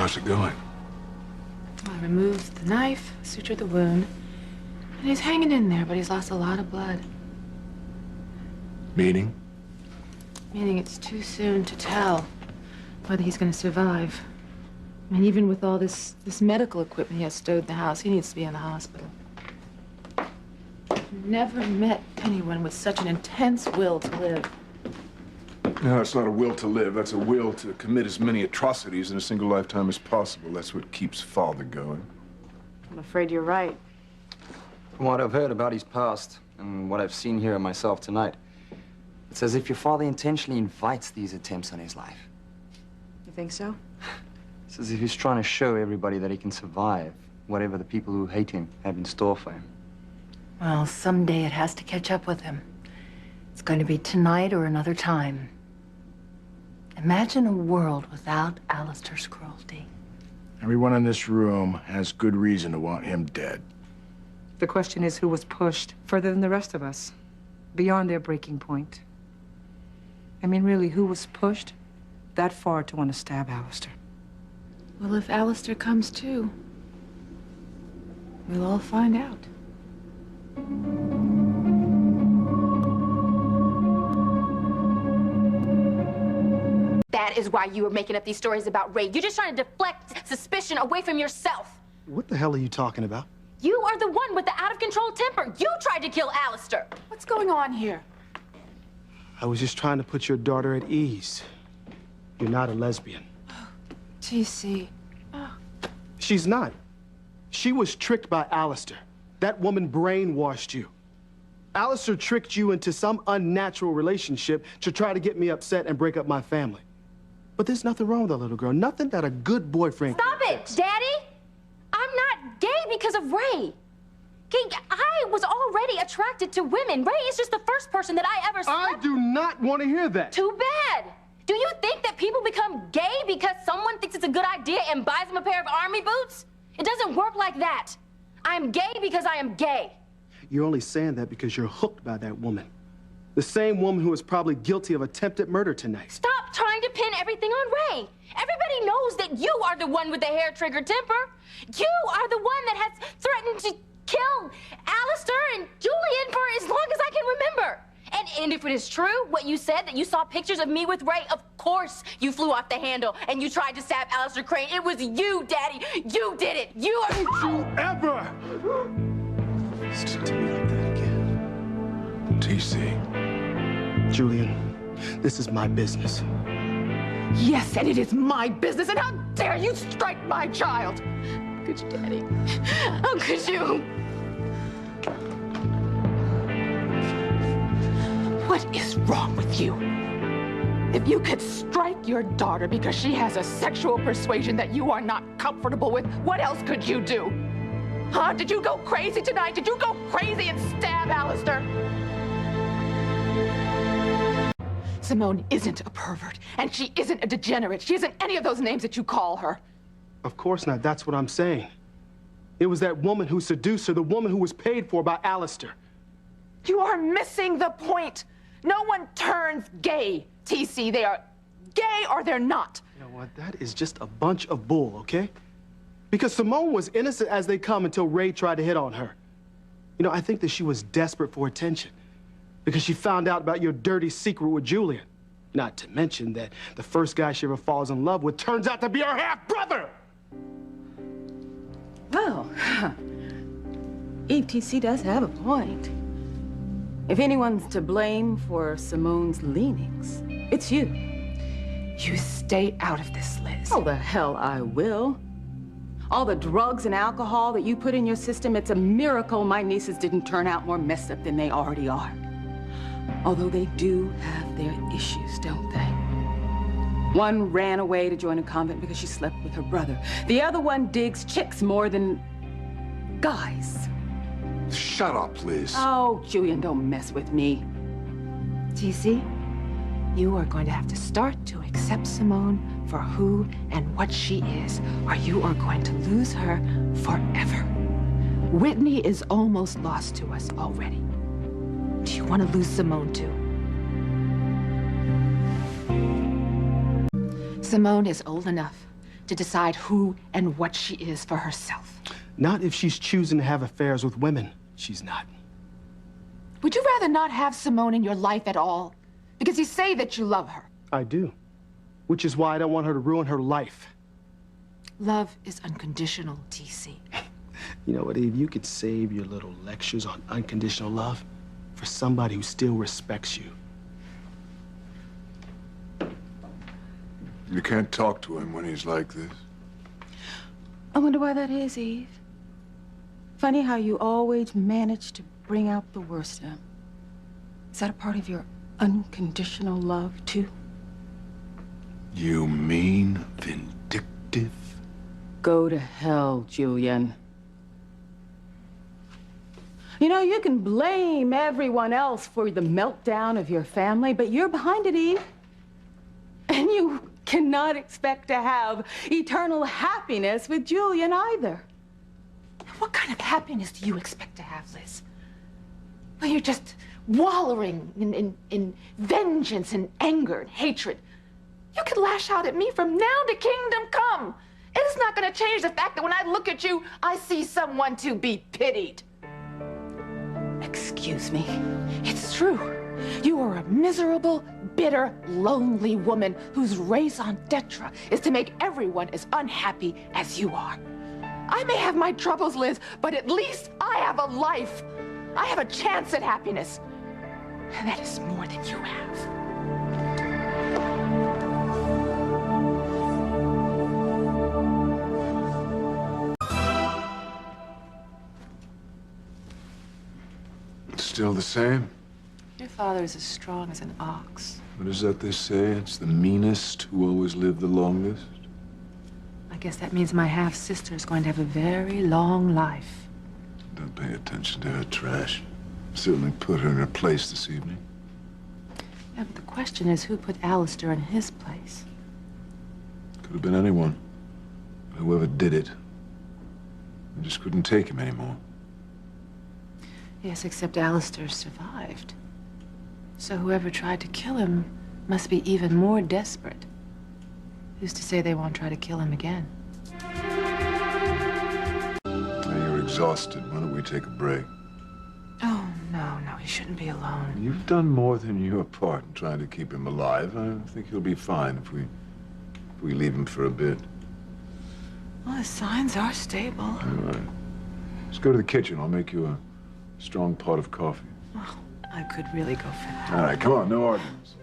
How's it going? I removed the knife, sutured the wound, and he's hanging in there, but he's lost a lot of blood. Meaning? Meaning it's too soon to tell whether he's going to survive. I mean, even with all this medical equipment he has stowed in the house, he needs to be in the hospital. I've never met anyone with such an intense will to live. No, it's not a will to live. That's a will to commit as many atrocities in a single lifetime as possible. That's what keeps Father going. I'm afraid you're right. From what I've heard about his past and what I've seen here myself tonight, it's as if your father intentionally invites these attempts on his life. You think so? It's as if he's trying to show everybody that he can survive whatever the people who hate him have in store for him. Well, someday it has to catch up with him. It's going to be tonight or another time. Imagine a world without Alistair's cruelty. Everyone in this room has good reason to want him dead. The question is who was pushed further than the rest of us, beyond their breaking point. I mean, really, who was pushed that far to want to stab Alistair? Well, if Alistair comes too, we'll all find out. That is why you were making up these stories about Ray. You're just trying to deflect suspicion away from yourself. What the hell are you talking about? You are the one with the out-of-control temper. You tried to kill Alistair. What's going on here? I was just trying to put your daughter at ease. You're not a lesbian. TC. She's not. She was tricked by Alistair. That woman brainwashed you. Alistair tricked you into some unnatural relationship to try to get me upset and break up my family. But there's nothing wrong with that little girl. Nothing that a good boyfriend Stop it, Daddy! I'm not gay because of Ray. I was already attracted to women. Ray is just the first person that I ever slept. I do not want to hear that. Too bad. Do you think that people become gay because someone thinks it's a good idea and buys them a pair of army boots? It doesn't work like that. I'm gay because I am gay. You're only saying that because you're hooked by that woman. The same woman who is probably guilty of attempted murder tonight. Stop trying to pin everything on Ray. Everybody knows that you are the one with the hair-trigger temper. You are the one that has threatened to kill Alistair and Julian for as long as I can remember. And if it is true, what you said, that you saw pictures of me with Ray, of course you flew off the handle and you tried to stab Alistair Crane. It was you, Daddy. You did it. You are... Don't you ever listen to me like that again. TC. Julian, this is my business. Yes, and it is my business, and how dare you strike my child? How could you, Daddy? How could you? What is wrong with you? If you could strike your daughter because she has a sexual persuasion that you are not comfortable with, what else could you do? Huh? Did you go crazy tonight? Did you go crazy and stab Alistair? Simone isn't a pervert, and she isn't a degenerate. She isn't any of those names that you call her. Of course not. That's what I'm saying. It was that woman who seduced her, the woman who was paid for by Alistair. You are missing the point. No one turns gay, TC. They are gay or they're not. You know what? That is just a bunch of bull, okay? Because Simone was innocent as they come until Ray tried to hit on her. You know, I think that she was desperate for attention because she found out about your dirty secret with Julian. Not to mention that the first guy she ever falls in love with turns out to be her half-brother! Well, ETC does have a point. If anyone's to blame for Simone's leanings, it's you. You stay out of this, Liz. Oh, the hell I will. All the drugs and alcohol that you put in your system, it's a miracle my nieces didn't turn out more messed up than they already are. Although they do have their issues, don't they? One ran away to join a convent because she slept with her brother. The other one digs chicks more than guys. Shut up, Liz. Oh, Julian, don't mess with me. TC, you are going to have to start to accept Simone for who and what she is, or you are going to lose her forever. Whitney is almost lost to us already. Do you want to lose Simone too? Simone is old enough to decide who and what she is for herself. Not if she's choosing to have affairs with women. She's not. Would you rather not have Simone in your life at all? Because you say that you love her. I do. Which is why I don't want her to ruin her life. Love is unconditional, TC. You know what, Eve? You could save your little lectures on unconditional love for somebody who still respects you. You can't talk to him when he's like this. I wonder why that is, Eve. Funny how you always manage to bring out the worst in him. Is that a part of your unconditional love, too? You mean vindictive? Go to hell, Julian. You know, you can blame everyone else for the meltdown of your family, but you're behind it, Eve. And you cannot expect to have eternal happiness with Julian either. What kind of happiness do you expect to have, Liz? Well, you're just wallowing in vengeance and anger and hatred. You could lash out at me from now to kingdom come. It's not going to change the fact that when I look at you, I see someone to be pitied. Excuse me. It's true. You are a miserable, bitter, lonely woman whose raison d'etre is to make everyone as unhappy as you are. I may have my troubles, Liz, but at least I have a life. I have a chance at happiness. And that is more than you have. Still the same? Your father is as strong as an ox. What is that they say? It's the meanest who always live the longest? I guess that means my half-sister is going to have a very long life. Don't pay attention to her trash. Certainly put her in her place this evening. Yeah, but the question is, who put Alistair in his place? Could have been anyone. But whoever did it, they just couldn't take him anymore. Yes, except Alistair survived. So whoever tried to kill him must be even more desperate. Who's to say they won't try to kill him again? Now you're exhausted. Why don't we take a break? Oh, no, he shouldn't be alone. You've done more than your part in trying to keep him alive. I think he'll be fine if we leave him for a bit. Well, the signs are stable. All right. Let's go to the kitchen. I'll make you a strong pot of coffee. Oh, I could really go for that. All right, come on, no arguments.